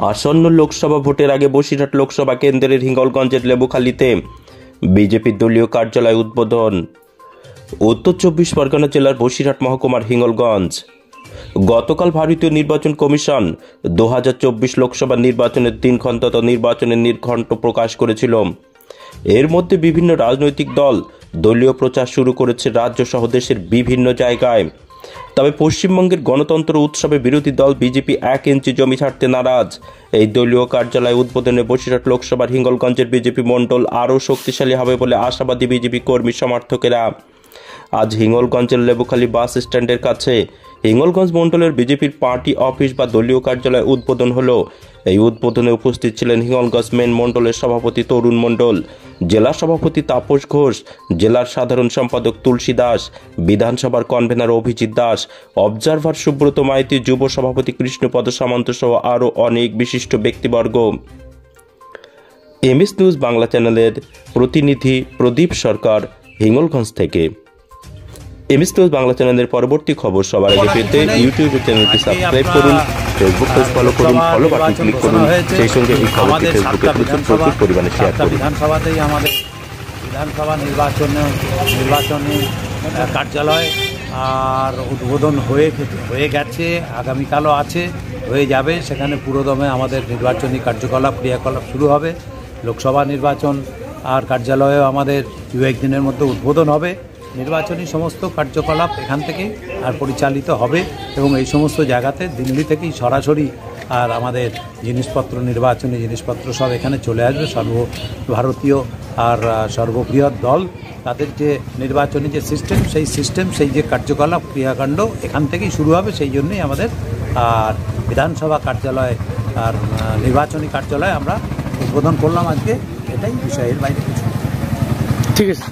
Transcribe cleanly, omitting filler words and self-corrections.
আসন্ন লোকসভা ভোটের আগে বসিরহাট লোকসভা কেন্দ্রের হিঙ্গলগঞ্জের লেবুখালীতে বিজেপির দলীয় কার্যালয় উদ্বোধন। উত্তর 24 পরগনা জেলার বসিরহাট মহকুমার হিঙ্গলগঞ্জ। গতকাল ভারতীয় নির্বাচন কমিশন 2024 লোকসভা নির্বাচনের দিনক্ষণ তথা নির্বাচনের নির্ঘণ্ট প্রকাশ করেছিল। এর মধ্যে বিভিন্ন রাজনৈতিক দল দলীয় প্রচার শুরু করেছে রাজ্য সহ দেশের বিভিন্ন জায়গায়। তবে পশ্চিমবঙ্গের গণতন্ত্র উৎসবে বিরোধী দল বিজেপি 1 ইঞ্চি জমি ছাড়তে নারাজ। এই দলীয় কার্যালয় উদ্বোধনে বসিরহাট লোকসভার হিঙ্গলগঞ্জের বিজেপি মণ্ডল আরও শক্তিশালী হবে বলে আশাবাদী বিজেপি কর্মী সমর্থকেরা। আজ হিঙ্গলগঞ্জের লেবুখালী বাস স্ট্যান্ডের কাছে হিঙ্গলগঞ্জ মণ্ডলের বিজেপির পার্টি অফিস বা দলীয় কার্যালয় উদ্বোধন হলো। এই উদ্বোধনে উপস্থিত ছিলেন হিঙ্গলগঞ্জ মেন মণ্ডলের সভাপতি তরুণ মণ্ডল, জেলা সভাপতি তাপস ঘোষ, জেলার সাধারণ সম্পাদক তুলসী দাস, বিধানসভার কনভেনার অভিজিৎ দাস, অবজারভার সুব্রত মাইতি, যুব সভাপতি কৃষ্ণপদ সামন্ত সহ আরও অনেক বিশিষ্ট ব্যক্তিবর্গ। এমএস নিউজ বাংলা চ্যানেলের প্রতিনিধি প্রদীপ সরকার, হিঙ্গলগঞ্জ থেকে। এমএস নিউজ বাংলা চ্যানেলের পরবর্তী খবর সবার আগে পেতে ইউটিউব চ্যানেলটি সাবস্ক্রাইব করুন, ফেসবুক পেজ ফলো করুন, ফলো বাটন ক্লিক করুন, সেই সঙ্গে এই খবরটি ফেসবুকে প্রচুর পরিমাণে শেয়ার করুন। বিধানসভাতেই আমাদের বিধানসভা নির্বাচনী কার্যালয় আর উদ্বোধন হয়ে গেছে, আগামীকালও আছে, হয়ে যাবে। সেখানে পুরোদমে আমাদের নির্বাচনী ক্রিয়াকলাপ শুরু হবে। লোকসভা নির্বাচন আর কার্যালয়েও আমাদের 2-1 দিনের মধ্যে উদ্বোধন হবে। নির্বাচনী সমস্ত কার্যকলাপ এখান থেকেই আর পরিচালিত হবে এবং এই সমস্ত জায়গাতে দিল্লি থেকেই সরাসরি আর আমাদের নির্বাচনী জিনিসপত্র সব এখানে চলে আসবে। সর্বভারতীয় আর সর্ববৃহৎ দল তাদের যে নির্বাচনী যে সিস্টেম সেই যে কার্যকলাপ ক্রিয়াকাণ্ড এখান থেকেই শুরু হবে। সেই জন্যই আমাদের আর বিধানসভা কার্যালয় আর নির্বাচনী কার্যালয় আমরা উদ্বোধন করলাম আজকে। এটাই বিষয়ের বাইরে কিছু। ঠিক আছে।